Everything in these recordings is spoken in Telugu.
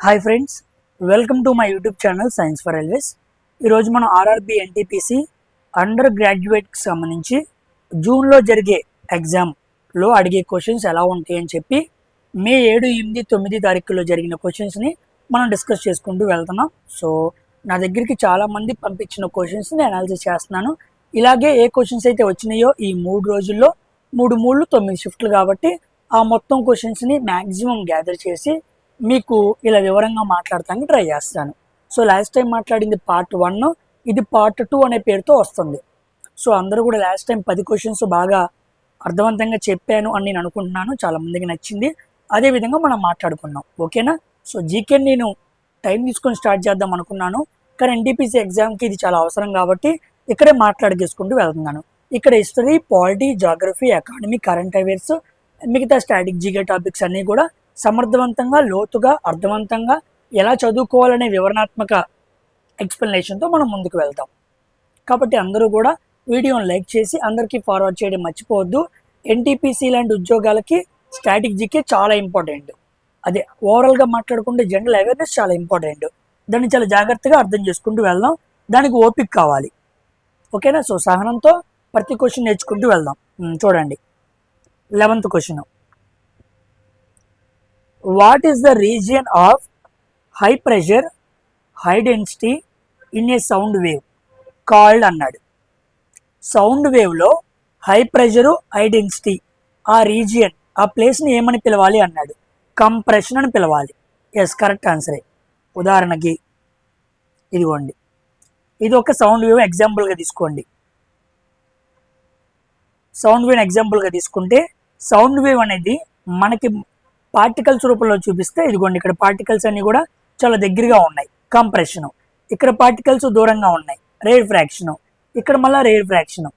Hi friends, welcome to my YouTube channel science for railways. ఈరోజు మనం ఆర్ఆర్బి ఎన్టీపీసీ అండర్ గ్రాడ్యుయేట్కి సంబంధించి జూన్లో జరిగే ఎగ్జామ్లో అడిగే క్వశ్చన్స్ ఎలా ఉంటాయి అని చెప్పి మే 7, 8, 9 తారీఖుల్లో జరిగిన క్వశ్చన్స్ని మనం డిస్కస్ చేసుకుంటూ వెళ్తున్నాం. సో నా దగ్గరికి చాలామంది పంపించిన క్వశ్చన్స్ని అనాలిసిస్ చేస్తున్నాను. ఇలాగే ఏ క్వశ్చన్స్ అయితే వచ్చినాయో ఈ 3 రోజుల్లో 3 9 షిఫ్ట్లు కాబట్టి ఆ మొత్తం క్వశ్చన్స్ని మ్యాక్సిమం గ్యాదర్ చేసి మీకు ఇలా వివరంగా మాట్లాడటానికి ట్రై చేస్తాను. సో లాస్ట్ టైం మాట్లాడింది పార్ట్ 1, ఇది పార్ట్ 2 అనే పేరుతో వస్తుంది. సో అందరూ కూడా లాస్ట్ టైం 10 క్వశ్చన్స్ బాగా అర్థవంతంగా చెప్పాను అని నేను అనుకుంటున్నాను. చాలామందికి నచ్చింది. అదేవిధంగా మనం మాట్లాడుకున్నాం, ఓకేనా? సో జీకే నేను టైం తీసుకొని స్టార్ట్ చేద్దాం అనుకున్నాను, కానీ ఎన్టీపీసీ ఎగ్జామ్కి ఇది చాలా అవసరం కాబట్టి ఇక్కడే మాట్లాడుకేసుకుంటూ వెళ్తున్నాను. ఇక్కడ history, polity, geography, economy, current affairs, మిగతా స్టాటిక్ జీకే టాపిక్స్ అన్నీ కూడా సమర్థవంతంగా, లోతుగా, అర్థవంతంగా ఎలా చదువుకోవాలనే వివరణాత్మక ఎక్స్ప్లెనేషన్తో మనం ముందుకు వెళ్తాం. కాబట్టి అందరూ కూడా వీడియోని లైక్ చేసి అందరికీ ఫార్వర్డ్ చేయడం మర్చిపోవద్దు. ఎన్టీపీసీ లాంటి ఉద్యోగాలకి స్టాటిక్ జీకే చాలా ఇంపార్టెంట్. అదే ఓవరాల్గా మాట్లాడుకుంటే జనరల్ అవేర్నెస్ చాలా ఇంపార్టెంట్. దాన్ని చాలా జాగ్రత్తగా అర్థం చేసుకుంటూ వెళ్దాం. దానికి ఓపిక కావాలి, ఓకేనా? సో సహనంతో ప్రతి క్వశ్చన్ నేర్చుకుంటూ వెళ్దాం. చూడండి, 11th question. What is the region of high pressure, high density in a sound wave called అన్నాడు. సౌండ్ వేవ్లో హై ప్రెషరు, హై డెన్సిటీ ఆ రీజియన్, ఆ ప్లేస్ని ఏమని పిలవాలి అన్నాడు. కంప్రెషన్ అని పిలవాలి. ఎస్, కరెక్ట్ ఆన్సరే. ఉదాహరణకి ఇదిగోండి, ఇది ఒక సౌండ్ వేవ్ ఎగ్జాంపుల్గా తీసుకోండి. సౌండ్ వేవ్ ఎగ్జాంపుల్గా తీసుకుంటే సౌండ్ వేవ్ అనేది మనకి పార్టికల్స్ రూపంలో చూపిస్తే ఇదిగోండి, ఇక్కడ పార్టికల్స్ అన్నీ కూడా చాలా దగ్గరగా ఉన్నాయి, కంప్రెషను. ఇక్కడ పార్టికల్స్ దూరంగా ఉన్నాయి, రేర్ ఫ్రాక్షను. ఇక్కడ మళ్ళీ రేర్ ఫ్రాక్షను,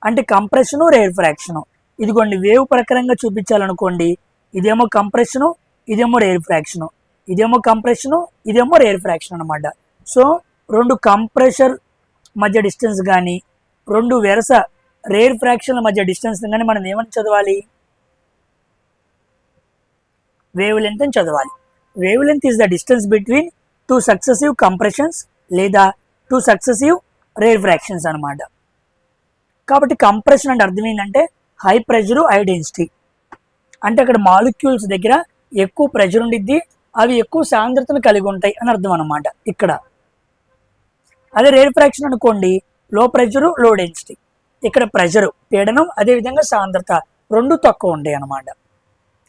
అంటే కంప్రెషను, రేర్ ఫ్రాక్షను. ఇదిగోండి, వేవ్ ప్రకారంగా చూపించాలనుకోండి, ఇదేమో కంప్రెషను, ఇదేమో రేర్ ఫ్రాక్షను, ఇదేమో కంప్రెషను, ఇదేమో రేర్ ఫ్రాక్షన్ అనమాట. సో 2 కంప్రెషర్ మధ్య డిస్టెన్స్ కానీ 2 వెరస రేర్ ఫ్రాక్షన్ల మధ్య డిస్టెన్స్ కానీ మనం ఏమని చదవాలి? వేవ్ లెంత్ అని చదవాలి. Wave length is the distance between 2 successive compressions లేదా 2 సక్సెసివ్ రేర్ ఫ్రాక్షన్స్ అనమాట. కాబట్టి కంప్రెషన్ అంటే అర్థం ఏంటంటే హై ప్రెషరు, హై డెన్సిటీ. అంటే అక్కడ మాలిక్యూల్స్ దగ్గర ఎక్కువ ప్రెషర్ ఉండిద్ది, అవి ఎక్కువ సాంద్రతను కలిగి ఉంటాయి అని అర్థం అనమాట ఇక్కడ. అదే రేర్ ఫ్రాక్షన్ అనుకోండి, లో ప్రెషరు, లో డెన్సిటీ. ఇక్కడ ప్రెషరు, పీడనం, అదేవిధంగా సాంద్రత 2 తక్కువ ఉంటాయి అన్నమాట,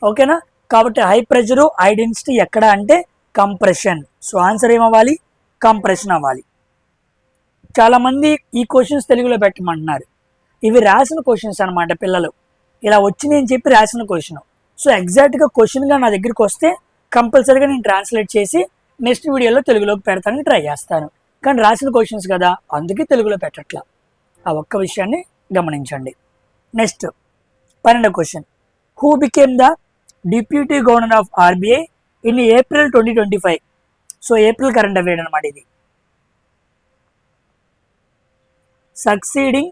ఓకేనా? కాబట్టి హై ప్రెషరు, హై డెన్సిటీ ఎక్కడ అంటే కంప్రెషన్. సో ఆన్సర్ ఏమవ్వాలి? కంప్రెషన్ అవ్వాలి. చాలామంది ఈ క్వశ్చన్స్ తెలుగులో పెట్టమంటున్నారు. ఇవి రాసిన క్వశ్చన్స్ అనమాట. పిల్లలు ఇలా వచ్చినాయి అని చెప్పి రాసిన క్వశ్చన్. సో ఎగ్జాక్ట్గా క్వశ్చన్గా నా దగ్గరికి వస్తే కంపల్సరీగా నేను ట్రాన్స్లేట్ చేసి నెక్స్ట్ వీడియోలో తెలుగులోకి పెడతానని ట్రై చేస్తాను. కానీ రాసిన క్వశ్చన్స్ కదా, అందుకే తెలుగులో పెట్టట్లా. ఆ ఒక్క విషయాన్ని గమనించండి. నెక్స్ట్ 12వ question. Who became the deputy governor of RBI in April 2025? So April current affair అనమాట ఇది. సక్సీడింగ్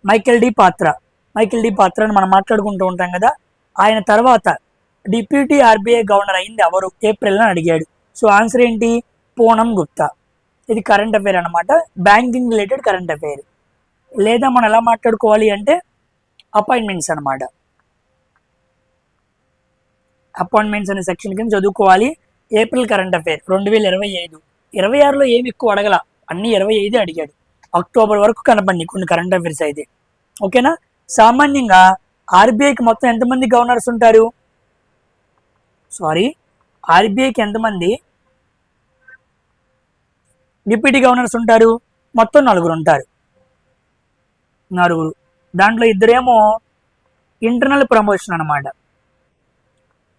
మైకేల్ డి పాత్ర అని మనం మాట్లాడుకుంటూ ఉంటాం కదా. ఆయన తర్వాత డిప్యూటీ ఆర్బీఐ గవర్నర్ అయింది ఎవరు ఏప్రిల్ అని అడిగాడు. సో ఆన్సర్ ఏంటి? పూనం గుప్తా. ఇది కరెంట్ అఫైర్ అనమాట, బ్యాంకింగ్ రిలేటెడ్ కరెంట్ అఫైర్. లేదా మనం ఎలా మాట్లాడుకోవాలి అంటే అపాయింట్మెంట్స్ అనమాట. అపాయింట్మెంట్స్ అనే సెక్షన్ కింద చదువుకోవాలి. April current affair 2025. 26లో ఏమి ఎక్కువ అడగల, అన్ని 25 అడిగాడు. అక్టోబర్ వరకు కనపడి కొన్ని కరెంట్ అఫైర్స్ అయితే, ఓకేనా? సామాన్యంగా ఆర్బీఐకి మొత్తం ఎంతమంది గవర్నర్స్ ఉంటారు? ఆర్బీఐకి ఎంతమంది డిప్యూటీ గవర్నర్స్ ఉంటారు? మొత్తం 4 ఉంటారు. 4. దాంట్లో 2 ఇంటర్నల్ ప్రమోషన్ అనమాట.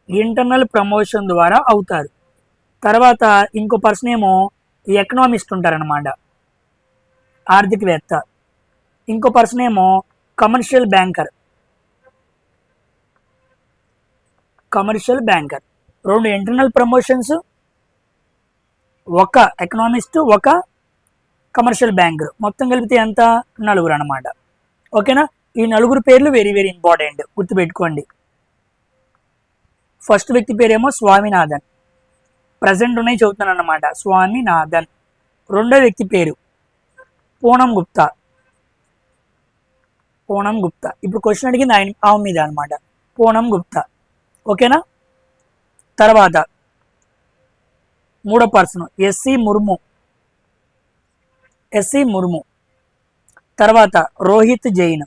ఇంటర్నల్ ప్రమోషన్ ద్వారా అవుతారు. తర్వాత ఇంకో పర్సన్ ఏమో ఎకనామిస్ట్ ఉంటారనమాట, ఆర్థికవేత్త. ఇంకో పర్సన్ ఏమో commercial banker. 2 internal promotions, 1 economist, 1 commercial banker. మొత్తం కలిపితే ఎంత? 4 అనమాట, ఓకేనా? ఈ 4 పేర్లు వెరీ వెరీ ఇంపార్టెంట్, గుర్తుపెట్టుకోండి. ఫస్ట్ వ్యక్తి పేరేమో స్వామినాథన్, ప్రజెంట్ ఉన్నాయి చదువుతాను అన్నమాట, స్వామినాథన్. రెండో వ్యక్తి పేరు పూనం గుప్తా, పూనం గుప్తా. ఇప్పుడు క్వశ్చన్ అడిగింది ఆమె మీద అనమాట, పూనం గుప్తా. ఓకేనా. తర్వాత మూడో person SC Murmu, SC Murmu. తర్వాత రోహిత్ జైన్,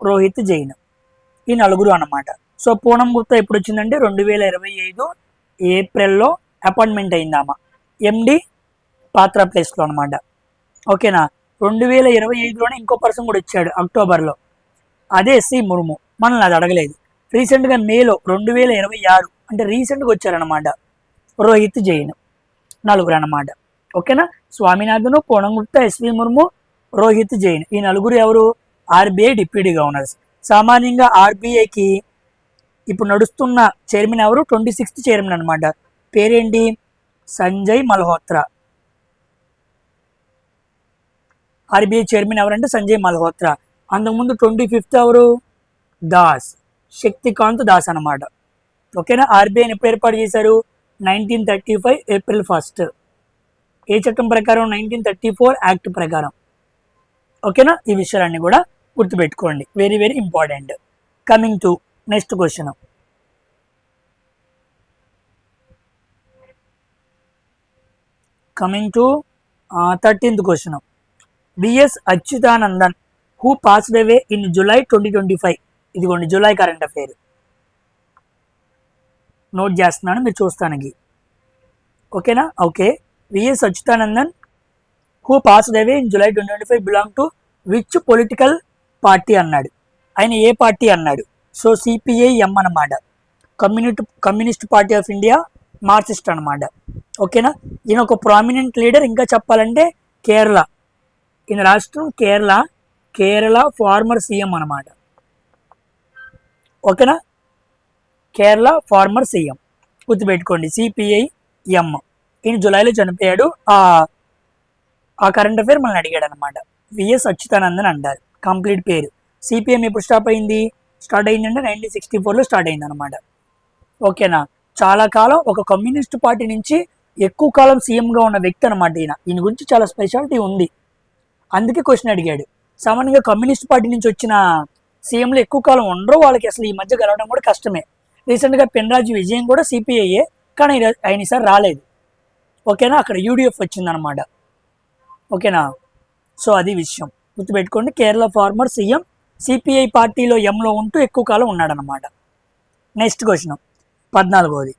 రోహిత్ జైన్. ఈ నలుగురు అన్నమాట. సో పూనం గుప్తా ఎప్పుడు వచ్చిందంటే 2025 ఏప్రిల్లో అపాయింట్మెంట్ అయిందామా ఎండి పాత్ర ప్లేస్లో అనమాట. ఓకేనా. 2025లోనే ఇంకో పర్సన్ కూడా వచ్చాడు అక్టోబర్లో, అదే ఎస్సి ముర్ము. మనల్ని అది అడగలేదు. రీసెంట్గా మేలో 2026 అంటే రీసెంట్గా వచ్చారనమాట రోహిత్ జైన్. నలుగురు అనమాట. ఓకేనా. స్వామినాథన్, పూనం గుప్తా, ఎస్వి ముర్ము, రోహిత్ జైన్. ఈ నలుగురు ఎవరు? RBI deputy governors. సామాన్యంగా ఆర్బీఐకి ఇప్పుడు నడుస్తున్న చైర్మన్ ఎవరు? 26th చైర్మన్ అనమాట. పేరేంటి? సంజయ్ మల్హోత్రా. ఆర్బీఐ చైర్మన్ ఎవరంటే సంజయ్ మల్హోత్రా. అంతకుముందు 25th ఎవరు? దాస్, శక్తికాంత్ దాస్ అనమాట. ఓకేనా. ఆర్బీఐని ఎప్పుడు ఏర్పాటు చేశారు? 1935 ఏప్రిల్ 1. ఏ చట్టం ప్రకారం? 1934 యాక్ట్ ప్రకారం. ఓకేనా. ఈ విషయాలన్నీ కూడా గుర్తుపెట్టుకోండి, very very important. Coming to next question. Coming to 13th question. VS Achuthanandan who passed away in July 2025. ఇదిగోండి జూలై కరెంట్ అఫైర్. నోట్ చేస్తున్నాను, మీరు చూస్తానికి. ఓకేనా. Okay. VS Achuthanandan who passed away in July 2025 belong to which political party అన్నాడు. ఆయన ఏ పార్టీ అన్నాడు? సో సిపిఐఎం అన్నమాట, communist party of India, Marxist అనమాట. ఓకేనా. ఈయన ఒక ప్రామినెంట్ లీడర్. ఇంకా చెప్పాలంటే కేరళ, ఈయన రాష్ట్రం కేరళ, కేరళ ఫార్మర్ సీఎం అనమాట. ఓకేనా. కేరళ ఫార్మర్ సీఎం గుర్తుపెట్టుకోండి, సిపిఐఎం. ఈయన జూలైలో చనిపోయాడు. ఆ కరెంట్ అఫైర్ మనల్ని అడిగాడు అనమాట. విఎస్ అచ్యుతానందన్ అంటారు కంప్లీట్ పేరు. సిపిఎం ఎప్పుడు స్టార్ట్ అయిందంటే 1964లో స్టార్ట్ అయింది అనమాట. ఓకేనా. చాలా కాలం ఒక కమ్యూనిస్ట్ పార్టీ నుంచి ఎక్కువ కాలం సీఎంగా ఉన్న వ్యక్తి అనమాట ఈయన గురించి చాలా స్పెషాలిటీ ఉంది, అందుకే క్వశ్చన్ అడిగాడు. సామాన్యంగా కమ్యూనిస్ట్ పార్టీ నుంచి వచ్చిన సీఎంలు ఎక్కువ కాలం ఉండరు, వాళ్ళకి అసలు ఈ మధ్య గెలవడం కూడా కష్టమే. రీసెంట్గా పినరాజి విజయన్ కూడా సిపిఐఏ, కానీ ఆయన ఈసారి రాలేదు. ఓకేనా. అక్కడ యూడిఎఫ్ వచ్చిందనమాట. ఓకేనా. సో అది విషయం గుర్తుపెట్టుకోండి. కేరళ ఫార్మర్ సీఎం, సిపిఐ పార్టీలో ఎంలో ఉంటూ ఎక్కువ కాలం ఉన్నాడనమాట. నెక్స్ట్ క్వశ్చన్ 14వది.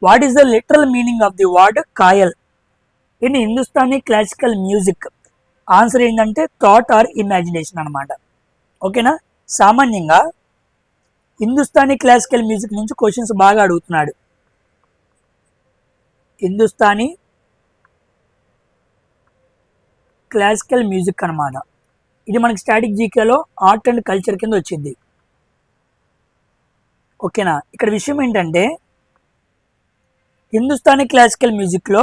What is the literal meaning of the word khayal in Hindustani classical music? Answer ఏంటంటే థాట్ ఆర్ ఇమాజినేషన్ అనమాట. ఓకేనా. సామాన్యంగా హిందుస్థానీ క్లాసికల్ మ్యూజిక్ నుంచి క్వశ్చన్స్ బాగా అడుగుతున్నాడు. హిందుస్థానీ క్లాసికల్ మ్యూజిక్ అనమాట. ఇది మనకి స్టాటిక్ జీకేలో ఆర్ట్ అండ్ కల్చర్ కింద వచ్చింది. ఓకేనా. ఇక్కడ విషయం ఏంటంటే హిందుస్థానీ క్లాసికల్ మ్యూజిక్లో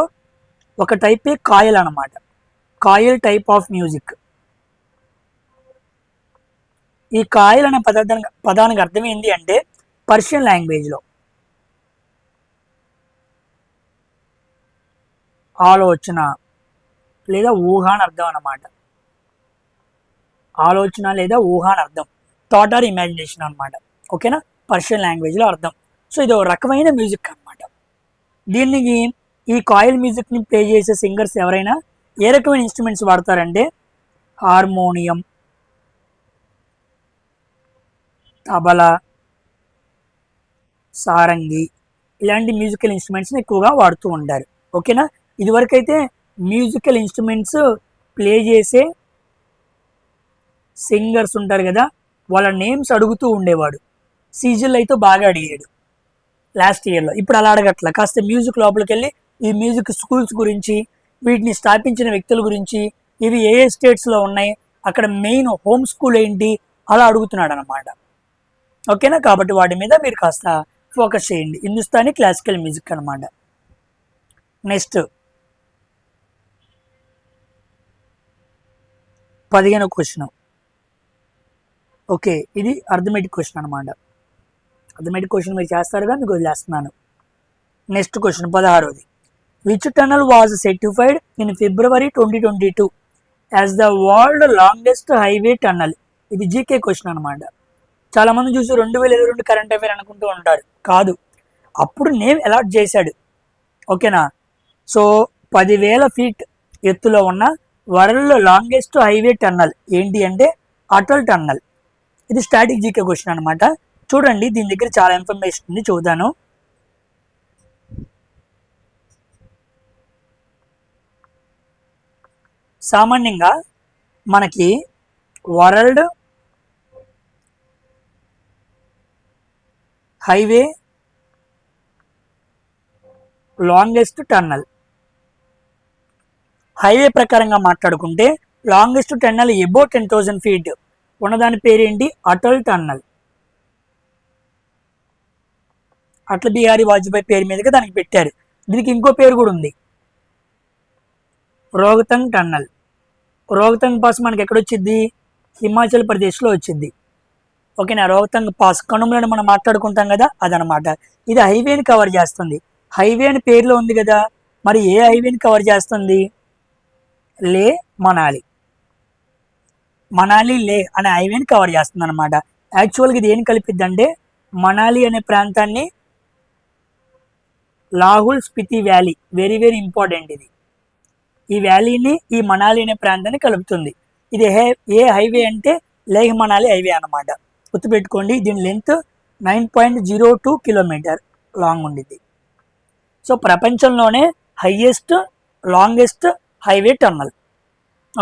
ఒక టైపే కాయల్ అనమాట, కాయల్ టైప్ ఆఫ్ మ్యూజిక్. ఈ కాయల్ అనే పదానికి అర్థం ఏంటి అంటే పర్షియన్ లాంగ్వేజ్లో ఆలోచన లేదా ఊహ అని అర్థం అన్నమాట. ఆలోచన లేదా ఊహ అని అర్థం, థాట్ ఆర్ ఇమాజినేషన్ అనమాట. ఓకేనా. పర్షియన్ లాంగ్వేజ్లో అర్థం. సో ఇది ఒక రకమైన మ్యూజిక్ అనమాట. దీనికి ఈ కాయిల్ మ్యూజిక్ని ప్లే చేసే సింగర్స్ ఎవరైనా ఏ రకమైన ఇన్స్ట్రుమెంట్స్ వాడతారంటే హార్మోనియం, తబలా, సారంగి, ఇలాంటి మ్యూజికల్ ఇన్స్ట్రుమెంట్స్ని ఎక్కువగా వాడుతూ ఉంటారు. ఓకేనా. ఇదివరకైతే మ్యూజికల్ ఇన్స్ట్రుమెంట్స్ ప్లే చేసే సింగర్స్ ఉంటారు కదా, వాళ్ళ నేమ్స్ అడుగుతూ ఉండేవాడు. సీజన్లు అయితే బాగా అడిగాడు లాస్ట్ ఇయర్లో. ఇప్పుడు అలా అడగట్ల, కాస్త మ్యూజిక్ లోపలికి వెళ్ళి ఈ మ్యూజిక్ స్కూల్స్ గురించి, వీటిని స్థాపించిన వ్యక్తుల గురించి, ఇవి ఏ ఏ స్టేట్స్లో ఉన్నాయి, అక్కడ మెయిన్ హోమ్ స్కూల్ ఏంటి, అలా అడుగుతున్నాడు అనమాట. ఓకేనా. కాబట్టి వాటి మీద మీరు కాస్త ఫోకస్ చేయండి. హిందుస్థానీ క్లాసికల్ మ్యూజిక్ అనమాట. నెక్స్ట్ 15వ క్వశ్చన్. ఓకే, ఇది అర్థమెటిక్ క్వశ్చన్ అనమాట. అథమెటిక్ క్వశ్చన్ మీరు చేస్తారుగా, మీకు వదిలేస్తున్నాను. నెక్స్ట్ క్వశ్చన్ 16ది. Which tunnel was certified in February 2022 as the world longest highway tunnel? ఇది జీకే క్వశ్చన్ అనమాట. చాలా మంది చూసి 2022 కరెంట్ అఫైర్ అనుకుంటూ ఉంటారు. కాదు, అప్పుడు నేమ్ అలాట్ చేశాడు. ఓకేనా. సో 10,000 ఫీట్ ఎత్తులో ఉన్న వరల్డ్ లాంగెస్ట్ హైవే టన్నల్ ఏంటి అంటే అటల్ టన్నల్. ఇది స్టాటిక్ జీకే క్వశ్చన్ అనమాట. చూడండి, దీని దగ్గర చాలా ఇన్ఫర్మేషన్ ఉంది, చూద్దాను. సామాన్యంగా మనకి world highway longest tunnel, highway ప్రకారంగా మాట్లాడుకుంటే లాంగెస్ట్ టన్నల్ ఎబో 10,000 ఫీట్ ఉన్నదాని పేరేంటి? అటల్ టన్నల్. అటల్ బిహారీ వాజ్పేయి పేరు మీదుగా దానికి పెట్టారు. దీనికి ఇంకో పేరు కూడా ఉంది, రోహతంగ్ టన్నల్. రోహతంగ్ పాస్ మనకి ఎక్కడ వచ్చింది? హిమాచల్ ప్రదేశ్లో వచ్చింది. ఓకేనా. రోహతంగ్ పాస్ కనుమలను మనం మాట్లాడుకుంటాం కదా, అదనమాట. ఇది హైవేని కవర్ చేస్తుంది. హైవే అని పేరులో ఉంది కదా, మరి ఏ హైవేని కవర్ చేస్తుంది? లే మనాలి. మనాలి లే అనే హైవేని కవర్ చేస్తుంది అనమాట. యాక్చువల్గా ఇది ఏం కలిపిద్ది అంటే మనాలి అనే ప్రాంతాన్ని Lahaul Spiti valley, very very important ఇది. ఈ వ్యాలీని ఈ మనాలి అనే ప్రాంతాన్ని కలుపుతుంది. ఇది ఏ హైవే అంటే లేహ్ మనాలి హైవే అనమాట. గుర్తుపెట్టుకోండి, దీని లెంత్ 9.02 కిలోమీటర్ లాంగ్ ఉండిద్ది. సో ప్రపంచంలోనే హైయెస్ట్ లాంగెస్ట్ హైవే టన్నల్.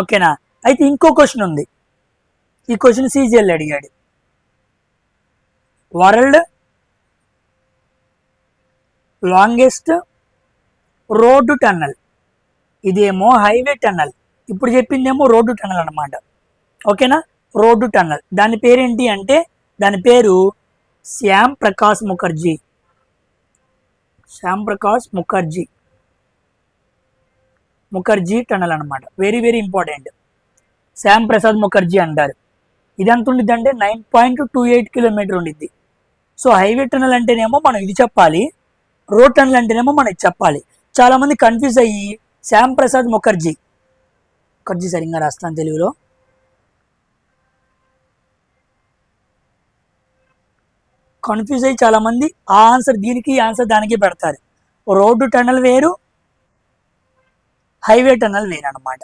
ఓకేనా. అయితే ఇంకో క్వశ్చన్ ఉంది, ఈ క్వశ్చన్ సీజీఎల్ అడిగాడు. వరల్డ్ లాంగెస్ట్ రోడ్డు టన్నల్, ఇదేమో హైవే టన్నల్, ఇప్పుడు చెప్పిందేమో రోడ్డు టన్నల్ అనమాట. ఓకేనా. రోడ్డు టన్నల్ దాని పేరేంటి అంటే దాని పేరు శ్యామ్ ప్రకాష్ ముఖర్జీ. శ్యామ్ ప్రకాష్ ముఖర్జీ టన్నల్ అనమాట. Very very important. Shyam Prasad Mukherjee అంటారు. ఇది ఎంత ఉండిద్ది అంటే 9.28 కిలోమీటర్ ఉండిద్ది. సో హైవే టన్నల్ అంటేనేమో మనం ఇది చెప్పాలి, రోడ్ టన్నల్ అంటేనేమో మనం ఇది చెప్పాలి. చాలా మంది కన్ఫ్యూజ్ అయ్యి శ్యామ్ ప్రసాద్ ముఖర్జీ సరిగ్గా రాస్తాను తెలుగులో. కన్ఫ్యూజ్ అయ్యి చాలా మంది ఆ ఆన్సర్ దీనికి, ఆన్సర్ దానికి పెడతారు. రోడ్డు టన్నల్ వేరు, హైవే టన్నల్ వేరు అనమాట.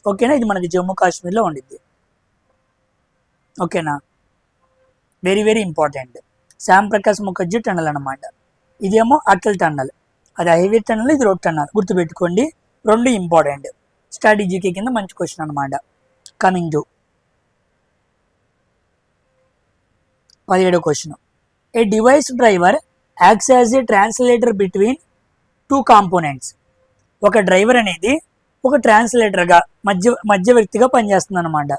ఓకేనా. ఇది మనకి జమ్మూ కాశ్మీర్లో ఉండిద్ది. ఓకేనా. Very very important. Shyam Prakash Mukherjee tunnel అనమాట. ఇదేమో అటల్ టన్నల్, అది హైవే టన్నల్, ఇది రోడ్ టన్నల్. గుర్తుపెట్టుకోండి, రెండు ఇంపార్టెంట్. స్ట్రాటజీకి కింద మంచి క్వశ్చన్ అనమాట. కమింగ్ టు 17వ question. A device driver acts as a translator between two components. ఒక డ్రైవర్ అనేది ఒక ట్రాన్స్లేటర్గా మధ్యవర్తిగా పనిచేస్తుంది అనమాట.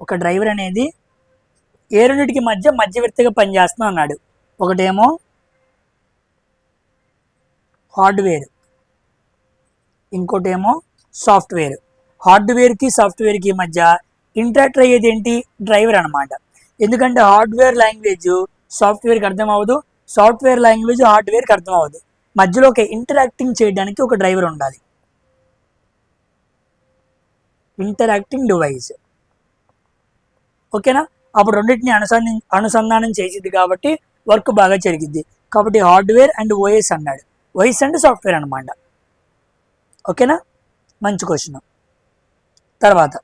ఒక డ్రైవర్ అనేది ఏ రెండింటికి మధ్యవర్తిగా పనిచేస్తున్నా అన్నాడు. ఒకటేమో హార్డ్వేర్, ఇంకోటేమో సాఫ్ట్వేర్. హార్డ్వేర్కి సాఫ్ట్వేర్కి మధ్య ఇంటరాక్ట్ అయ్యేది ఏంటి? డ్రైవర్ అనమాట. ఎందుకంటే హార్డ్వేర్ లాంగ్వేజ్ సాఫ్ట్వేర్కి అర్థం అవ్వదు, సాఫ్ట్వేర్ లాంగ్వేజ్ హార్డ్వేర్కి అర్థం అవ్వదు. మధ్యలో ఒక ఇంటరాక్టింగ్ చేయడానికి ఒక డ్రైవర్ ఉండాలి. Interacting device. ఓకేనా. అప్పుడు రెండింటిని అనుసంధానం చేసిద్ది కాబట్టి వర్క్ బాగా జరిగిద్ది. కాబట్టి హార్డ్వేర్ అండ్ ఓఎస్ అన్నాడు. ఓఎస్ అంటే సాఫ్ట్వేర్ అనమాట. ఓకేనా. మంచి క్వశ్చన్. తర్వాత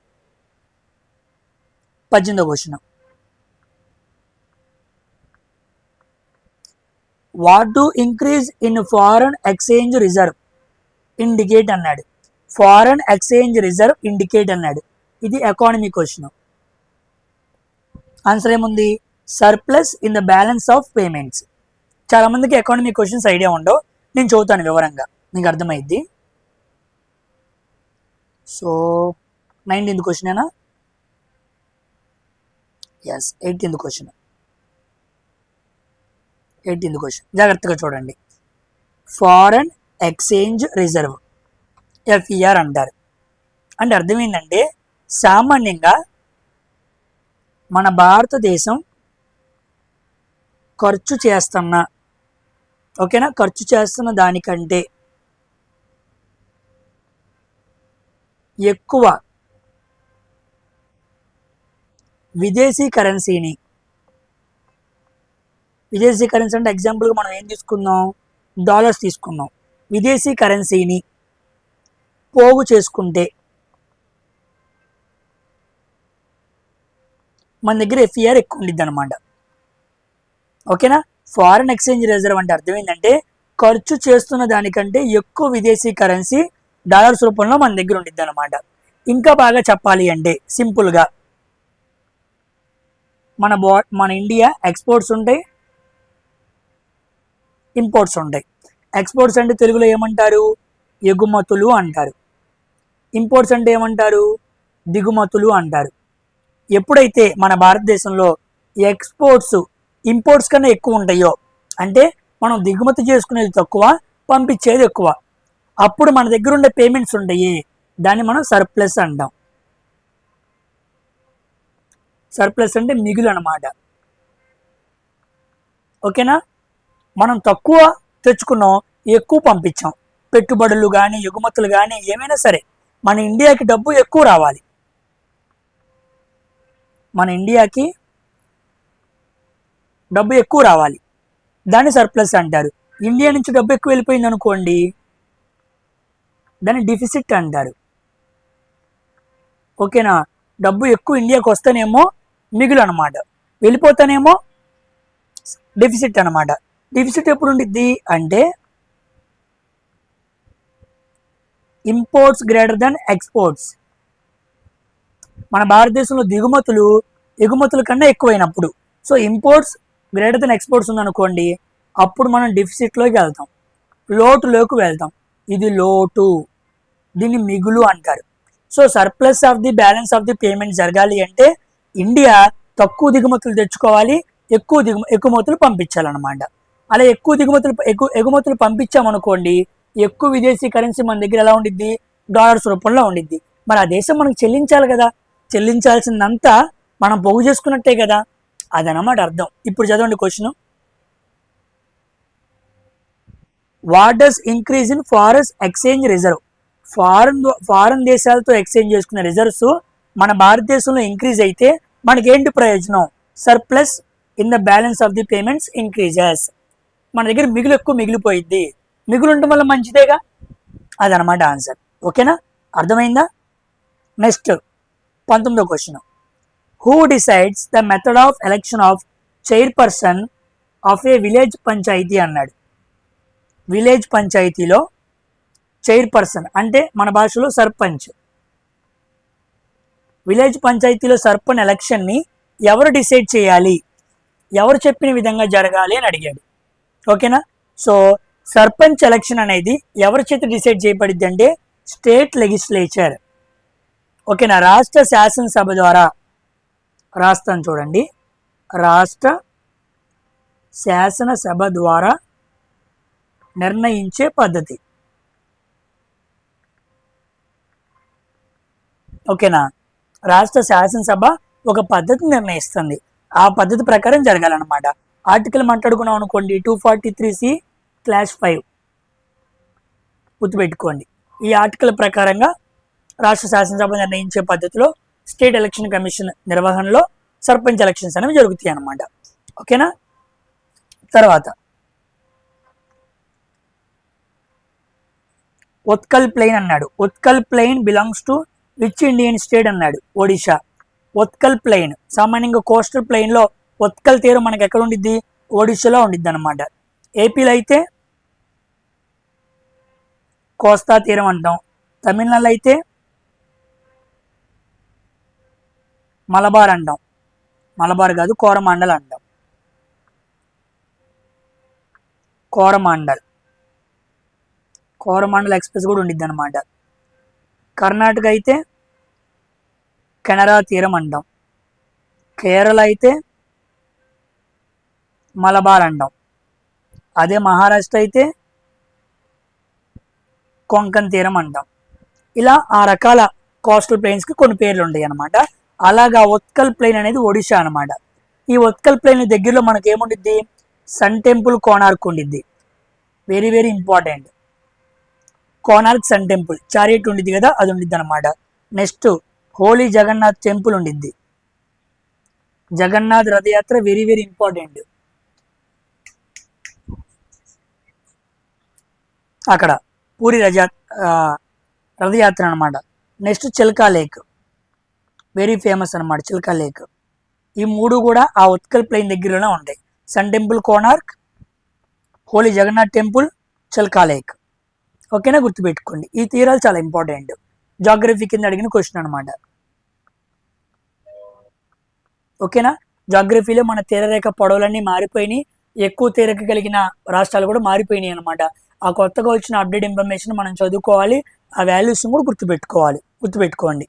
18వ question. What do increase in foreign exchange reserve indicate అన్నాడు. ఫారెన్ ఎక్స్చేంజ్ రిజర్వ్ ఇండికేట్ అన్నాడు. ఇది ఎకానమీ క్వశ్చన్. ఆన్సర్ ఏముంది? Surplus in the balance of payments. చాలా మందికి ఎకానమీ క్వశ్చన్స్ ఐడియా ఉండవు, నేను చదువుతాను వివరంగా, మీకు అర్థమైద్ది. సో 19th క్వశ్చనేనా? Yes, 18th question. 18th question జాగ్రత్తగా చూడండి. ఫారెన్ ఎక్స్చేంజ్ రిజర్వ్, ఎఫ్ఈఆర్ అంటారు. అంటే అర్థం ఏంటంటే సామాన్యంగా మన భారతదేశం ఖర్చు చేస్తున్న, ఓకేనా, ఖర్చు చేస్తున్న దానికంటే ఎక్కువ విదేశీ కరెన్సీని, విదేశీ కరెన్సీ అంటే ఎగ్జాంపుల్గా మనం ఏం తీసుకుందాం, డాలర్స్ తీసుకుందాం. విదేశీ కరెన్సీని పోగు చేసుకుంటే మన దగ్గర ఎఫ్ఈఆర్ ఎక్కువ ఉండిద్ది అనమాట. ఓకేనా. ఫారిన్ ఎక్స్చేంజ్ రిజర్వ్ అంటే అర్థం ఏంటంటే ఖర్చు చేస్తున్న దానికంటే ఎక్కువ విదేశీ కరెన్సీ డాలర్స్ రూపంలో మన దగ్గర ఉండిద్ది అనమాట. ఇంకా బాగా చెప్పాలి అంటే సింపుల్గా మన ఇండియా ఎక్స్పోర్ట్స్ ఉంటాయి, ఇంపోర్ట్స్ ఉంటాయి. ఎక్స్పోర్ట్స్ అంటే తెలుగులో ఏమంటారు, ఎగుమతులు అంటారు. ఇంపోర్ట్స్ అంటే ఏమంటారు, దిగుమతులు అంటారు. ఎప్పుడైతే మన భారతదేశంలో ఎక్స్పోర్ట్స్ ఇంపోర్ట్స్ కన్నా ఎక్కువ ఉంటాయో, అంటే మనం దిగుమతి చేసుకునేది తక్కువ, పంపించేది ఎక్కువ, అప్పుడు మన దగ్గర ఉండే పేమెంట్స్ ఉంటాయి, దాన్ని మనం సర్ప్లస్ అంటాం. సర్ప్లస్ అంటే మిగులు అనమాట. ఓకేనా. మనం తక్కువ తెచ్చుకున్నాం, ఎక్కువ పంపించాం. పెట్టుబడులు కానీ ఎగుమతులు కానీ ఏమైనా సరే మన ఇండియాకి డబ్బు ఎక్కువ రావాలి, మన ఇండియాకి డబ్బు ఎక్కువ రావాలి, దాన్ని సర్ప్లస్ అంటారు. ఇండియా నుంచి డబ్బు ఎక్కువ వెళ్ళిపోయింది అనుకోండి, దాన్ని డిఫిసిట్ అంటారు. ఓకేనా. డబ్బు ఎక్కువ ఇండియాకి వస్తేనేమో మిగులు అనమాట, వెళ్ళిపోతానేమో డెఫిసిట్ అనమాట. డెఫిసిట్ ఎప్పుడు ఉండిద్ది అంటే ఇంపోర్ట్స్ గ్రేటర్ దెన్ ఎక్స్పోర్ట్స్. మన భారతదేశంలో దిగుమతులు ఎగుమతుల కన్నా ఎక్కువైనప్పుడు, so imports greater than exports ఉందనుకోండి, అప్పుడు మనం డెఫిసిట్లోకి వెళ్తాం, లోటులోకి వెళ్తాం. ఇది లోటు, దీన్ని మిగులు అంటారు. So surplus of the balance of the payment జరగాలి అంటే ఇండియా తక్కువ దిగుమతులు తెచ్చుకోవాలి, ఎక్కువ ఎగుమతులు పంపించాలన్నమాట. అలా ఎక్కువ ఎగుమతులు పంపించామనుకోండి, ఎక్కువ విదేశీ కరెన్సీ మన దగ్గర ఎలా ఉండిద్ది, డాలర్స్ రూపంలో ఉండిద్ది. మరి ఆ దేశం మనకు చెల్లించాలి కదా, చెల్లించాల్సిందంతా మనం పోగు చేసుకున్నట్టే కదా, అదనమాట అర్థం. ఇప్పుడు చదవండి question. What does increase in foreign exchange reserve. Foreign దేశాలతో ఎక్స్చేంజ్ చేసుకునే రిజర్వ్స్ మన భారతదేశంలో ఇంక్రీజ్ అయితే మనకేంటి ప్రయోజనం, surplus in the balance of the payments increases. మన దగ్గర మిగులు ఎక్కువ మిగిలిపోయిద్ది, మిగులు ఉండటం వల్ల మంచిదేగా, అదనమాట ఆన్సర్. ఓకేనా, అర్థమైందా. నెక్స్ట్ 19వ question. Who decides the method of election of chairperson of a village panchayat అన్నాడు. విలేజ్ పంచాయతీలో చైర్పర్సన్ అంటే మన భాషలో సర్పంచ్. విలేజ్ పంచాయతీలో సర్పంచ్ ఎలక్షన్ని ఎవరు డిసైడ్ చేయాలి, ఎవరు చెప్పిన విధంగా జరగాలి అని అడిగాడు. ఓకేనా. సో సర్పంచ్ ఎలక్షన్ అనేది ఎవరి చేత డిసైడ్ చేయబడింది అంటే స్టేట్ లెజిస్లేచర్. ఓకేనా. రాష్ట్ర శాసనసభ ద్వారా, రాస్తాను చూడండి, రాష్ట్ర శాసనసభ ద్వారా నిర్ణయించే పద్ధతి. ఓకేనా. రాష్ట్ర శాసనసభ ఒక పద్ధతి నిర్ణయిస్తుంది, ఆ పద్ధతి ప్రకారం జరగాలన్నమాట. ఆర్టికల్ మాట్లాడుకున్నాం అనుకోండి, 243C/5 గుర్తుపెట్టుకోండి. ఈ ఆర్టికల్ ప్రకారంగా రాష్ట్ర శాసనసభ నిర్ణయించే పద్ధతిలో స్టేట్ ఎలక్షన్ కమిషన్ నిర్వహణలో సర్పంచ్ ఎలక్షన్స్ అనేవి జరుగుతాయి అన్నమాట. ఓకేనా. తర్వాత ఉత్కల్ ప్లెయిన్ అన్నాడు. Utkal plain belongs to which Indian state అన్నాడు. ఒడిషా. ఉత్కల్ ప్లెయిన్ సామాన్యంగా కోస్టల్ ప్లెయిన్ లో ఉత్కల్ తీరం మనకి ఎక్కడ ఉండిద్ది, ఒడిశాలో ఉండిద్ది అనమాట. ఏపీలో అయితే కోస్తా తీరం అంటాం, తమిళనాడులో అయితే మలబార్ అంటాం, మలబార్ కాదు కోరమాండల్ అంటాం, కోరమాండల్ ఎక్స్ప్రెస్ కూడా ఉండిద్ది అనమాట. కర్ణాటక అయితే కెనరా తీరం అంటాం, కేరళ అయితే మలబార్ అంటాం, అదే మహారాష్ట్ర అయితే కొంకన్ తీరం అంటాం. ఇలా ఆ రకాల కోస్టల్ ప్లెయిన్స్కి కొన్ని పేర్లు ఉంటాయి అనమాట. అలాగా ఉత్కల్ ప్లెయిన్ అనేది ఒడిషా అనమాట. ఈ ఉత్కల్ ప్లెయిన్ దగ్గరలో మనకి ఏముండిద్ది, సన్ టెంపుల్ కోనార్క్ ఉండిద్ది, very very important. Konark sun temple, chariot ఉండిద్ది కదా, అది ఉండిద్ది అనమాట. నెక్స్ట్ హోలీ జగన్నాథ్ టెంపుల్ ఉండిద్ది, జగన్నాథ్ రథయాత్ర వెరీ వెరీ ఇంపార్టెంట్ అక్కడ, పూరి రథయాత్ర అనమాట. Next Chilka lake, very famous అనమాట చిల్కా లేక్. ఈ మూడు కూడా ఆ ఉత్కల్ ప్లెయిన్ దగ్గరలోనే ఉంటాయి. Sun temple Konark, holy Jagannath temple, Chilka lake. ఓకేనా, గుర్తుపెట్టుకోండి. ఈ తీరాలు చాలా ఇంపార్టెంట్, జాగ్రఫీ కింద అడిగిన క్వశ్చన్ అనమాట. ఓకేనా, జాగ్రఫీలో మన తీరరేఖ పొడవులన్నీ మారిపోయినాయి, ఎక్కువ తీరిక కలిగిన రాష్ట్రాలు కూడా మారిపోయినాయి అనమాట. ఆ కొత్తగా వచ్చిన అప్డేట్ ఇన్ఫర్మేషన్ మనం చదువుకోవాలి, ఆ వాల్యూస్ని కూడా గుర్తుపెట్టుకోండి.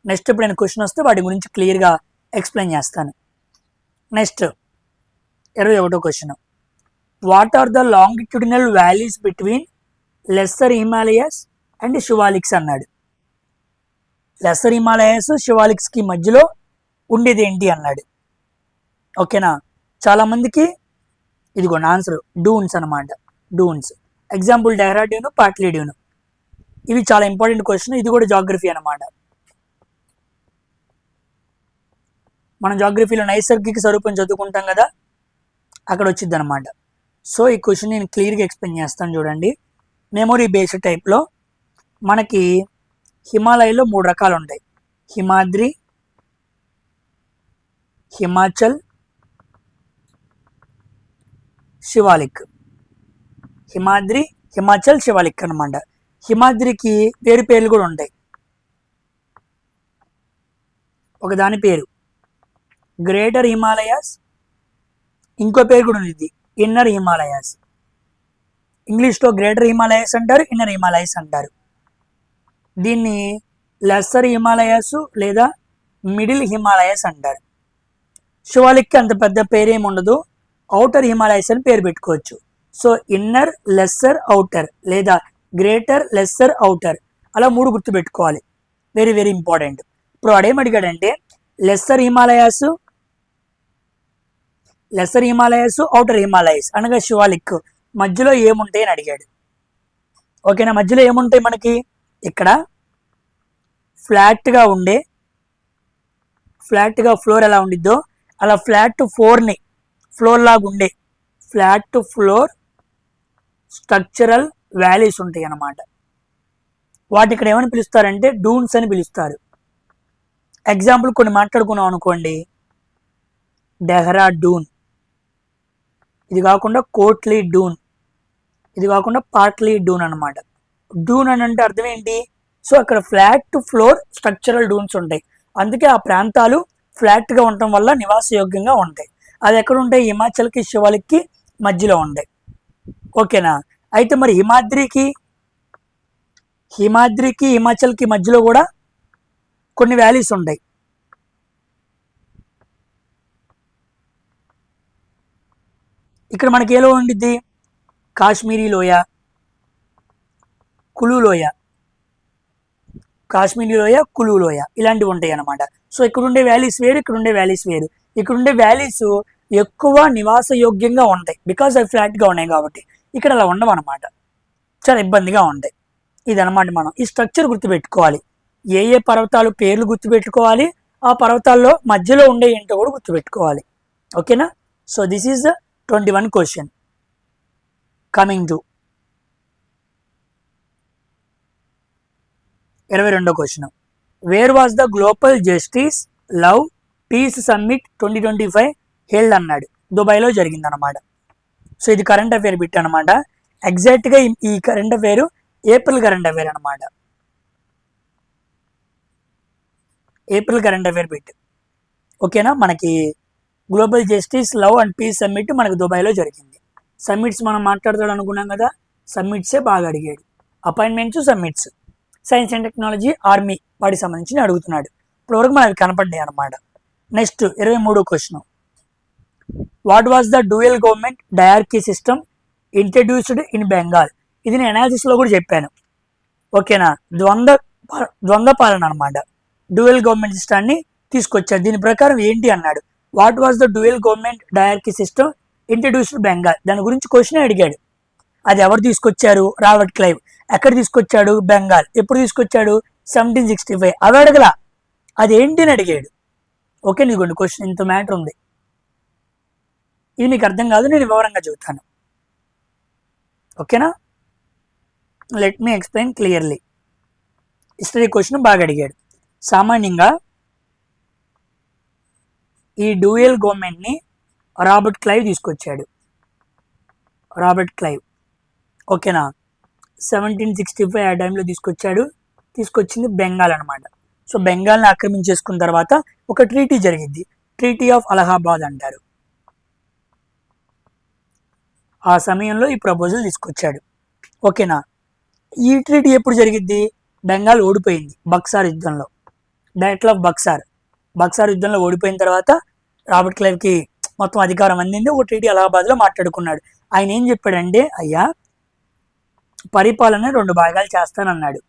నెక్స్ట్ ఇప్పుడు నేను క్వశ్చన్ వస్తే వాటి గురించి క్లియర్గా ఎక్స్ప్లెయిన్ చేస్తాను. నెక్స్ట్ 21వ question, what are the longitudinal valleys between lesser Himalayas and Shivaliks అన్నాడు. లెస్సర్ హిమాలయస్ శివాలిక్స్కి మధ్యలో ఉండేది ఏంటి అన్నాడు. ఓకేనా, చాలామందికి ఇదిగో ఆన్సర్ డూన్స్ అనమాట. Duns example Dehradun, Patlidun. ఇవి చాలా ఇంపార్టెంట్ క్వశ్చన్, ఇది కూడా జాగ్రఫీ అనమాట. మనం జాగ్రఫీలో నైసర్గిక స్వరూపం చదువుకుంటాం కదా, అక్కడ వచ్చింది అనమాట. సో ఈ క్వశ్చన్ నేను క్లియర్గా ఎక్స్ప్లెయిన్ చేస్తాను చూడండి. మెమొరీ బేస్డ్ టైప్లో మనకి హిమాలయలో 3 రకాలు ఉంటాయి, హిమాద్రి, హిమాచల్, శివాలిక్. హిమాద్రి, హిమాచల్, శివాలిక్ అనమాట. హిమాద్రికి పేర్లు కూడా ఉంటాయి. ఒకదాని పేరు గ్రేటర్ హిమాలయాస్, ఇంకో పేరు కూడా ఉంది ఇన్నర్ హిమాలయాస్. ఇంగ్లీష్లో గ్రేటర్ హిమాలయాస్ అంటారు, ఇన్నర్ హిమాలయాస్ అంటారు. దీన్ని లెస్సర్ హిమాలయాస్ లేదా మిడిల్ హిమాలయాస్ అంటారు. శివాలిక్కి అంత పెద్ద పేరేమి ఉండదు, ఔటర్ హిమాలయాస్ అని పేరు పెట్టుకోవచ్చు. సో ఇన్నర్, లెస్సర్, ఔటర్ లేదా గ్రేటర్, లెస్సర్, ఔటర్, అలా 3 గుర్తుపెట్టుకోవాలి, వెరీ వెరీ ఇంపార్టెంట్. ఇప్పుడు వాడేమడిగాడంటే లెస్సర్ హిమాలయాస్, ఔటర్ హిమాలయాస్ అనగా శివాలిక్ మధ్యలో ఏముంటాయి అని అడిగాడు. ఓకేనా, మధ్యలో ఏముంటాయి మనకి, ఇక్కడ ఫ్లాట్గా ఫ్లోర్ ఎలా ఉండిద్దో అలా ఫ్లాట్ ఫ్లోర్ లాగా ఉండే ఫ్లాట్ ఫ్లోర్ స్ట్రక్చరల్ వ్యాలీస్ ఉంటాయి అన్నమాట. వాటి ఇక్కడ ఏమని పిలుస్తారంటే డూన్స్ అని పిలుస్తారు. ఎగ్జాంపుల్ కొన్ని మాట్లాడుకున్నాం అనుకోండి, డెహ్రాడూన్, ఇది కాకుండా కోట్లీ డూన్, ఇది కాకుండా పాట్లీ డూన్ అనమాట. డూన్ అని అంటే అర్థం ఏంటి, సో అక్కడ ఫ్లాట్ ఫ్లోర్ స్ట్రక్చరల్ డూన్స్ ఉంటాయి, అందుకే ఆ ప్రాంతాలు ఫ్లాట్గా ఉండటం వల్ల నివాసయోగ్యంగా ఉంటాయి. అది ఎక్కడ ఉంటాయి, హిమాచల్కి శివాలిక్కి మధ్యలో ఉంటాయి. ఓకేనా, అయితే మరి హిమాద్రికి హిమాచల్కి మధ్యలో కూడా కొన్ని వ్యాలీస్ ఉంటాయి. ఇక్కడ మనకి ఏలో ఉండిద్ది, కాశ్మీరీ లోయ, కులు లోయ, ఇలాంటివి ఉంటాయి అన్నమాట. సో ఇక్కడ ఉండే వ్యాలీస్ వేరు, ఇక్కడ ఉండే వ్యాలీస్ వేరు. ఇక్కడ ఉండే వ్యాలీస్ ఎక్కువ నివాస యోగ్యంగా ఉంటాయి, బికాజ్ అవి ఫ్లాట్గా ఉన్నాయి కాబట్టి. ఇక్కడ అలా ఉండవు అనమాట, చాలా ఇబ్బందిగా ఉంటాయి. ఇదనమాట మనం ఈ స్ట్రక్చర్ గుర్తుపెట్టుకోవాలి. ఏ పర్వతాలు పేర్లు గుర్తుపెట్టుకోవాలి, ఆ పర్వతాల్లో మధ్యలో ఉండే ఏంటో కూడా గుర్తుపెట్టుకోవాలి. ఓకేనా, so this is the 21 question. Coming to 22వ question, where was the global justice love peace summit 2025 held అన్నాడు. దుబాయ్లో జరిగింది అనమాట. సో ఇది కరెంట్ అఫేర్ బిట్ అనమాట. ఎగ్జాక్ట్గా ఈ current affair April current affair అనమాట. April current affair bit. ఓకేనా, మనకి global justice love and peace summit మనకు దుబాయ్లో జరిగింది. సమ్మిట్స్ మనం మాట్లాడతాడు అనుకున్నాం కదా, సమ్మిట్సే బాగా అడిగాడు. Appointments, summits, science and technology, army వాటికి సంబంధించి అడుగుతున్నాడు. ఇప్పటివరకు మనకి కనపడ్డాయి అనమాట. నెక్స్ట్ 23వ question, what was the dual government diarchy system introduced in Bengal. ఇది నేను అనాలిసిస్లో కూడా చెప్పాను. ఓకేనా, ద్వంద్వ పాలన అనమాట. డ్యూయల్ గవర్నమెంట్ సిస్టాన్ని తీసుకొచ్చారు. దీని ప్రకారం ఏంటి అన్నాడు, what was the dual government diarchy system introduced Bengal, దాని గురించి క్వశ్చన్ అడిగాడు. అది ఎవరు తీసుకొచ్చారు? Robert Clive. ఎక్కడ తీసుకొచ్చాడు? బెంగాల్. ఎప్పుడు తీసుకొచ్చాడు? 1765. అవి అడగలా, అది ఏంటి అని అడిగాడు. ఓకే, నీకోండి క్వశ్చన్ ఇంత మ్యాటర్ ఉంది. ఇది మీకు అర్థం కాదు, నేను వివరంగా చెబుతాను. ఓకేనా? Let me explain clearly. History question బాగా అడిగాడు. సామాన్యంగా ఈ డ్యూయల్ గవర్నమెంట్ని రాబర్ట్ క్లైవ్ తీసుకొచ్చాడు. రాబర్ట్ క్లైవ్, ఓకేనా? 1765 ఆ టైంలో తీసుకొచ్చింది బెంగాల్ అనమాట. సో బెంగాల్ని ఆక్రమించేసుకున్న తర్వాత ఒక ట్రీటీ జరిగింది, ట్రీటీ ఆఫ్ అలహాబాద్ అంటారు. ఆ సమయంలో ఈ ప్రపోజల్ తీసుకొచ్చాడు. ఓకేనా? ఈ ట్రీటీ ఎప్పుడు జరిగింది? బెంగాల్ ఓడిపోయింది బక్సార్ యుద్ధంలో, బ్యాటిల్ ఆఫ్ బక్సార్ యుద్ధంలో ఓడిపోయిన తర్వాత రాబర్ట్ క్లైవ్కి మొత్తం అధికారం అందింది. ఒక ట్రీటీ అలహాబాద్లో మాట్లాడుకున్నాడు. ఆయన ఏం చెప్పాడంటే, అయ్యా పరిపాలన 2 భాగాలు చేస్తానన్నాడు.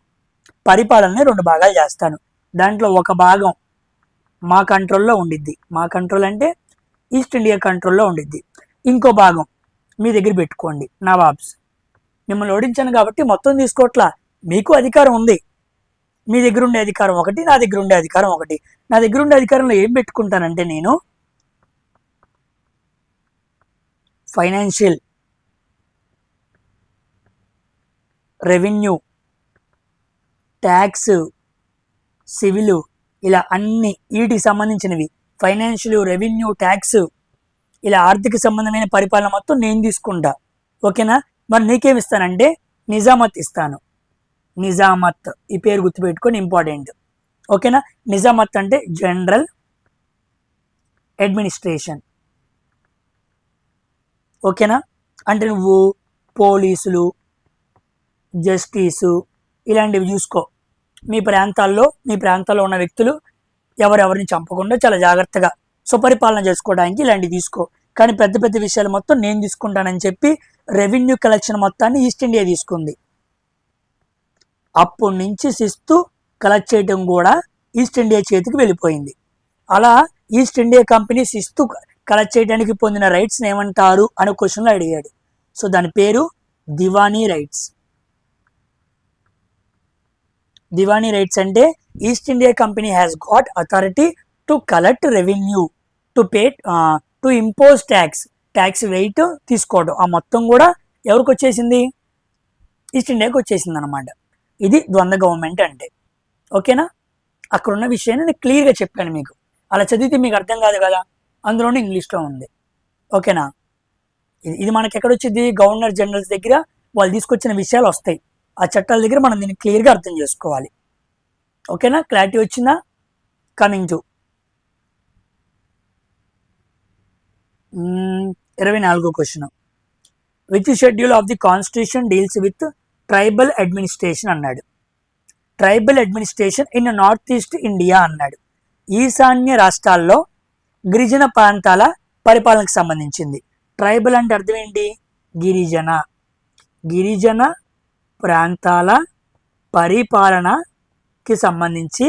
పరిపాలన 2 భాగాలు చేస్తాను, దాంట్లో ఒక భాగం మా కంట్రోల్లో ఉండిద్ది. మా కంట్రోల్ అంటే ఈస్ట్ ఇండియా కంట్రోల్లో ఉండిద్ది. ఇంకో భాగం మీ దగ్గర పెట్టుకోండి, నవాబ్స్. మిమ్మల్ని ఓడించాను కాబట్టి మొత్తం తీసుకోవట్లా, మీకు అధికారం ఉంది. మీ దగ్గర ఉండే అధికారం ఒకటి, నా దగ్గర ఉండే అధికారం ఒకటి. నా దగ్గర ఉండే అధికారంలో ఏం పెట్టుకుంటానంటే, నేను ఫైనాన్షియల్, రెవెన్యూ, ట్యాక్స్, సివిల్, ఇలా అన్ని వీటికి సంబంధించినవి, ఫైనాన్షియల్, రెవెన్యూ, ట్యాక్స్, ఇలా ఆర్థిక సంబంధమైన పరిపాలన మొత్తం నేను తీసుకుంటా. ఓకేనా? మరి నీకేమి ఇస్తానంటే నిజామత్ ఇస్తాను. నిజామత్, ఈ పేరు గుర్తుపెట్టుకొని, ఇంపార్టెంట్. ఓకేనా? నిజామత్ అంటే జనరల్ అడ్మినిస్ట్రేషన్. ఓకేనా? అంటే నువ్వు పోలీసులు, జస్టిసు ఇలాంటివి చూసుకో. మీ ప్రాంతాల్లో ఉన్న వ్యక్తులు ఎవరెవరిని చంపకుండా చాలా జాగ్రత్తగా సుపరిపాలన చేసుకోవడానికి ఇలాంటివి తీసుకో. కానీ పెద్ద పెద్ద విషయాలు మొత్తం నేను తీసుకుంటానని చెప్పి రెవెన్యూ కలెక్షన్ మొత్తాన్ని ఈస్ట్ ఇండియా తీసుకుంది. అప్పటి నుంచి శిస్తు కలెక్ట్ చేయడం కూడా ఈస్ట్ ఇండియా చేతికి వెళ్ళిపోయింది. అలా ఈస్ట్ ఇండియా కంపెనీ శిస్తు కలెక్ట్ చేయడానికి పొందిన రైట్స్ని ఏమంటారు అనే క్వశ్చన్లో అడిగాడు. సో దాని పేరు దివానీ రైట్స్. దివానీ రైట్స్ అంటే East India company has got authority to collect revenue, to impose tax weight తీసుకోవడం. ఆ మొత్తం కూడా ఎవరికి వచ్చేసింది? ఈస్ట్ ఇండియాకి వచ్చేసింది అనమాట. ఇది ద్వంద్వ గవర్నమెంట్ అంటే. ఓకేనా? అక్కడ ఉన్న విషయాన్ని నేను క్లియర్గా చెప్పాను మీకు. అలా చదివితే మీకు అర్థం కాదు కదా, అందులోనే ఇంగ్లీష్లో ఉంది. ఓకేనా? ఇది మనకి ఎక్కడ వచ్చింది? గవర్నర్ జనరల్స్ దగ్గర వాళ్ళు తీసుకొచ్చిన విషయాలు వస్తాయి. ఆ చట్టాల దగ్గర మనం దీన్ని క్లియర్గా అర్థం చేసుకోవాలి. ఓకేనా? క్లారిటీ వచ్చిందా? కమింగ్ టు 24వ question. Which schedule of the constitution deals with tribal administration అన్నాడు. Tribal administration in north east India అన్నాడు. ఈశాన్య రాష్ట్రాల్లో గిరిజన ప్రాంతాల పరిపాలనకు సంబంధించింది. ట్రైబల్ అంటే అర్థం ఏంటి? గిరిజన ప్రాంతాల పరిపాలనకి సంబంధించి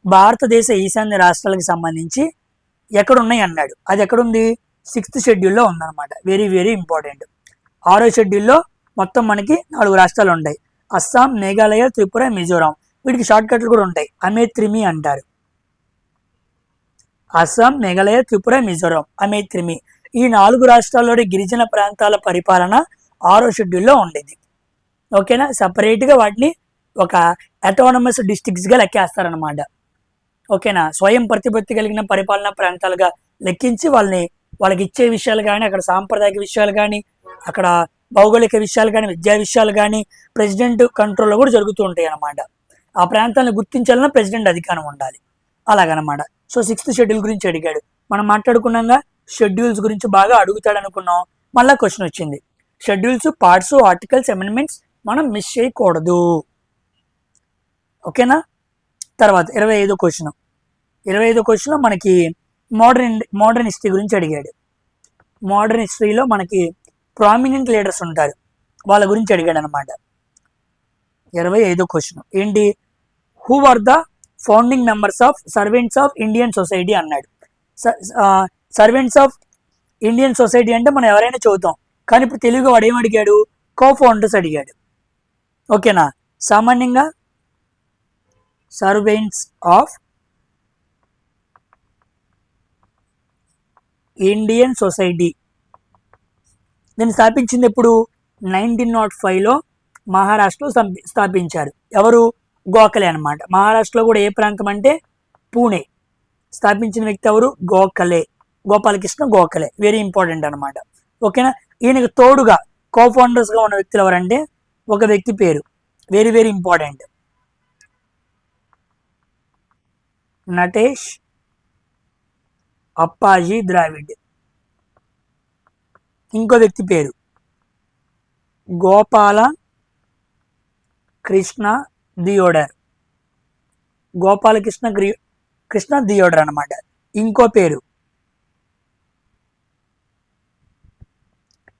భారతదేశ ఈశాన్య రాష్ట్రాలకు సంబంధించి ఎక్కడున్నాయి అన్నాడు. అది ఎక్కడుంది? 6th షెడ్యూల్లో ఉందన్నమాట. Very very important. 6వ షెడ్యూల్లో మొత్తం మనకి 4 రాష్ట్రాలు ఉంటాయి: అస్సాం, మేఘాలయ, త్రిపుర, మిజోరాం. వీటికి షార్ట్ కట్లు కూడా ఉంటాయి, అమేత్రిమి అంటారు. అస్సాం, మేఘాలయ, త్రిపుర, మిజోరాం, అమేత్రిమి. ఈ 4 రాష్ట్రాల్లోని గిరిజన ప్రాంతాల పరిపాలన 6వ షెడ్యూల్లో ఉండేది. ఓకేనా? సపరేట్గా వాటిని ఒక అటానమస్ డిస్ట్రిక్ట్స్గా లెక్కేస్తారనమాట. ఓకేనా? స్వయం ప్రతిపత్తి కలిగిన పరిపాలనా ప్రాంతాలుగా లెక్కించి వాళ్ళకి ఇచ్చే విషయాలు కానీ, అక్కడ సాంప్రదాయక విషయాలు కానీ, అక్కడ భౌగోళిక విషయాలు కానీ, విద్యా విషయాలు కానీ ప్రెసిడెంట్ కంట్రోల్లో కూడా జరుగుతూ ఉంటాయి అన్నమాట. ఆ ప్రాంతాలను గుర్తించాలన్నా ప్రెసిడెంట్ అధికారం ఉండాలి, అలాగనమాట. సో 6th షెడ్యూల్ గురించి అడిగాడు. మనం మాట్లాడుకున్నాగా షెడ్యూల్స్ గురించి బాగా అడుగుతాడు అనుకున్నాం. మళ్ళీ క్వశ్చన్ వచ్చింది. షెడ్యూల్స్, పార్ట్స్, ఆర్టికల్స్, అమెండ్మెంట్స్ మనం మిస్ చేయకూడదు. ఓకేనా? తర్వాత 25వ క్వశ్చన్. 25వ క్వశ్చన్లో మనకి మోడర్న్ హిస్టరీ గురించి అడిగాడు. మోడర్న్ హిస్టరీలో మనకి ప్రామినెంట్ లీడర్స్ ఉంటారు, వాళ్ళ గురించి అడిగాడు అనమాట. 25వ క్వశ్చన్ ఏంటి? Who are the founding members of servants of Indian society అన్నాడు. సర్వెంట్స్ ఆఫ్ ఇండియన్ సొసైటీ అంటే మనం ఎవరైనా చదువుతాం, కానీ ఇప్పుడు తెలుగుగా వాడు ఏం అడిగాడు, కో ఫౌండర్స్ అడిగాడు. ఓకేనా. సామాన్యంగా సర్వెంట్స్ ఆఫ్ ఇండియన్ సొసైటీ దీన్ని స్థాపించింది ఎప్పుడు, 1905లో మహారాష్ట్రలో స్థాపించారు. ఎవరు, గోఖలే అనమాట. మహారాష్ట్రలో కూడా ఏ ప్రాంతం అంటే పూణే. స్థాపించిన వ్యక్తి ఎవరు, గోఖలే, గోపాలకృష్ణ గోఖలే. వెరీ ఇంపార్టెంట్ అనమాట. ఓకేనా. ఈయనకు తోడుగా కో ఫౌండర్స్గా ఉన్న వ్యక్తులు ఎవరంటే, ఒక వ్యక్తి పేరు very very important, Natesh Appaji Dravid. ఇంకో వ్యక్తి పేరు గోపాల కృష్ణ దియోడర్. గోపాలకృష్ణ కృష్ణ దియోడర్ అనమాట. ఇంకో పేరు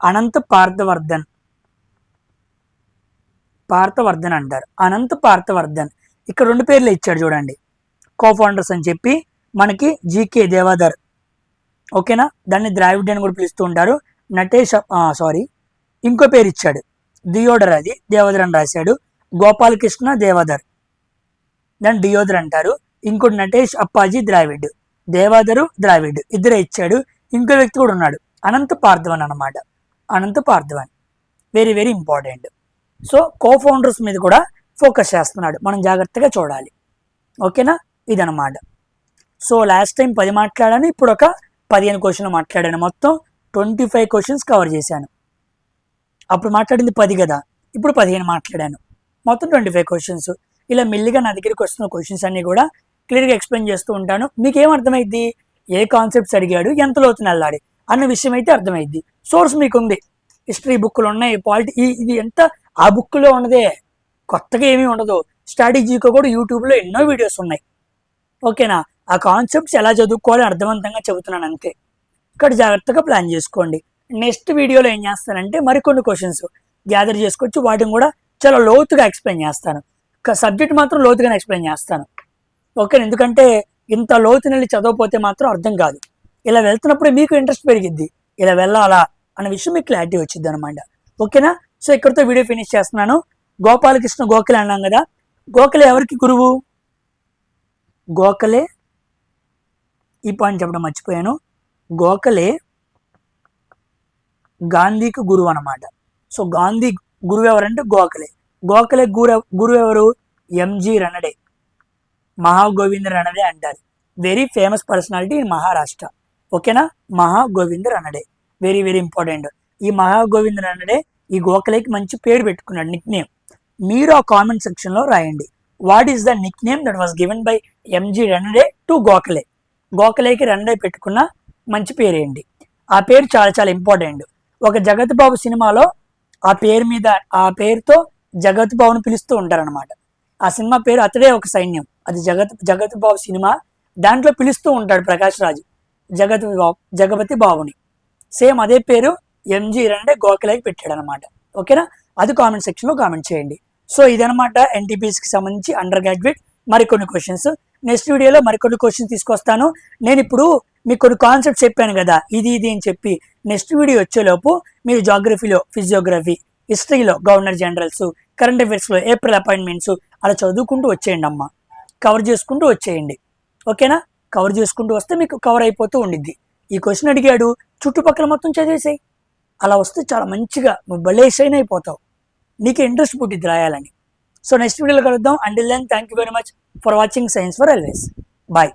అనంత్ పార్థవర్ధన్. పార్థవర్ధన్ అంటారు, అనంత్ పార్థవర్ధన్. ఇక్కడ 2 పేర్లు ఇచ్చాడు చూడండి, కో ఫౌండర్స్ అని చెప్పి. మనకి జీకే దేవాదర్. ఓకేనా. దాన్ని ద్రావిడ్ అని కూడా పిలుస్తూ ఉంటారు. నటేష్ ఇంకో పేరు ఇచ్చాడు, దియోడర్, అది దేవదర్ అని రాశాడు. గోపాలకృష్ణ దేవదర్, దాన్ని డియోదర్ అంటారు. ఇంకోటి నటేష్ అప్పాజీ ద్రావిడ్. దేవాదరు ద్రావిడ్ ఇద్దరే ఇచ్చాడు. ఇంకో వ్యక్తి కూడా ఉన్నాడు, అనంత్ పార్థవన్ అనమాట. Anant Parthavan very very important. So co founders మీద కూడా ఫోకస్ చేస్తున్నాడు, మనం జాగ్రత్తగా చూడాలి. ఓకేనా. ఇదనమాట. సో లాస్ట్ టైం 10 మాట్లాడాను, ఇప్పుడు ఒక 15 క్వశ్చన్లు మాట్లాడాను. మొత్తం 25 క్వశ్చన్స్ కవర్ చేశాను. అప్పుడు మాట్లాడింది 10 కదా, ఇప్పుడు 15 మాట్లాడాను. మొత్తం 25 క్వశ్చన్స్. ఇలా మెల్లిగా నా దగ్గరికి వస్తున్న క్వశ్చన్స్ అన్ని కూడా క్లియర్గా ఎక్స్ప్లెయిన్ చేస్తూ ఉంటాను. మీకు ఏం అర్థమైద్ది, ఏ కాన్సెప్ట్స్ అడిగాడు, ఎంత లోతున వెళ్ళాలి అన్న విషయం అయితే అర్థమైద్ది. సోర్స్ మీకు ఉంది, హిస్టరీ బుక్లు ఉన్నాయి, ఇది ఎంత ఆ బుక్లో ఉన్నదే, కొత్తగా ఏమీ ఉండదు. స్ట్రాటజీకి కూడా యూట్యూబ్లో ఎన్నో వీడియోస్ ఉన్నాయి. ఓకేనా. ఆ కాన్సెప్ట్స్ ఎలా చదువుకోవాలి అర్థవంతంగా చెబుతున్నాను అంతే. ఇక్కడ జాగ్రత్తగా ప్లాన్ చేసుకోండి. నెక్స్ట్ వీడియోలో ఏం చేస్తానంటే మరికొన్ని క్వశ్చన్స్ గ్యాదర్ చేసుకొచ్చి వాటిని కూడా చాలా లోతుగా ఎక్స్ప్లెయిన్ చేస్తాను. సబ్జెక్ట్ మాత్రం లోతుగానే ఎక్స్ప్లెయిన్ చేస్తాను. ఓకే. ఎందుకంటే ఇంత లోతుని వెళ్ళి చదవకపోతే మాత్రం అర్థం కాదు. ఇలా వెళ్తున్నప్పుడు మీకు ఇంట్రెస్ట్ పెరిగిద్ది, ఇలా వెళ్ళాలా అన్న విషయం మీకు క్లారిటీ వచ్చింది అనమాట. ఓకేనా. సో ఇక్కడితో వీడియో ఫినిష్ చేస్తున్నాను. గోపాలకృష్ణ గోఖలే అన్నాం కదా, గోఖలే ఎవరికి గురువు, గోఖలే, ఈ పాయింట్ చెప్పడం మర్చిపోయాను, గోఖలే గాంధీకి గురువు అనమాట. సో గాంధీ గురువు ఎవరంటే గోఖలే. గోఖలే గురువు ఎవరు, ఎంజి రనడే, మహాగోవింద రనడే అంటారు. Very famous personality in Maharashtra. ఓకేనా. Mahagovinda Ranade very very important. ఈ మహాగోవింద రనడే ఈ గోఖలేకి మంచి పేరు పెట్టుకున్నాడు, నిక్ నేమ్. మీరు ఆ కామెంట్ సెక్షన్లో రాయండి, what is the nickname that was given by MG Ranade to Gokhale. గోఖలేకి రనడే పెట్టుకున్న మంచి పేరు ఏంటి, ఆ పేరు చాలా చాలా ఇంపార్టెంట్. ఒక జగత్ బాబు సినిమాలో ఆ పేరు మీద, ఆ పేరుతో జగత్ బాబుని పిలుస్తూ ఉంటారనమాట. ఆ సినిమా పేరు అతడే ఒక సైన్యం, అది జగత్ బాబు సినిమా. దాంట్లో పిలుస్తూ ఉంటాడు ప్రకాష్ రాజు జగపతి బాబుని. సేమ్ అదే పేరు ఎంజి రనడే గోఖలేకి పెట్టాడు అనమాట. ఓకేనా. అది కామెంట్ సెక్షన్లో కామెంట్ చేయండి. సో ఇదనమాట ఎన్టీపీసీకి సంబంధించి అండర్ గ్రాడ్యుయేట్ మరికొన్ని క్వశ్చన్స్. నెక్స్ట్ వీడియోలో మరికొన్ని క్వశ్చన్స్ తీసుకొస్తాను. నేను ఇప్పుడు మీకు కొన్ని కాన్సెప్ట్స్ చెప్పాను కదా, ఇది అని చెప్పి. నెక్స్ట్ వీడియో వచ్చేలోపు మీరు జాగ్రఫీలో ఫిజియోగ్రఫీ, హిస్టరీలో గవర్నర్ జనరల్స్, కరెంట్ అఫైర్స్లో ఏప్రిల్ అపాయింట్మెంట్స్ అలా చదువుకుంటూ వచ్చేయండి అమ్మ, కవర్ చేసుకుంటూ వచ్చేయండి. ఓకేనా. కవర్ చేసుకుంటూ వస్తే మీకు కవర్ అయిపోతూ ఉండిద్ది. ఈ క్వశ్చన్ అడిగాడు, చుట్టుపక్కల మొత్తం చదివేసాయి. అలా వస్తే చాలా మంచిగా నువ్వు భలే షైన్ అయిపోతావు, నీకు ఇంట్రెస్ట్ పుట్టిద్ది రాయాలని. సో నెక్స్ట్ వీడియోలో కలుద్దాం. Until then thank you very much for watching science for always. Bye.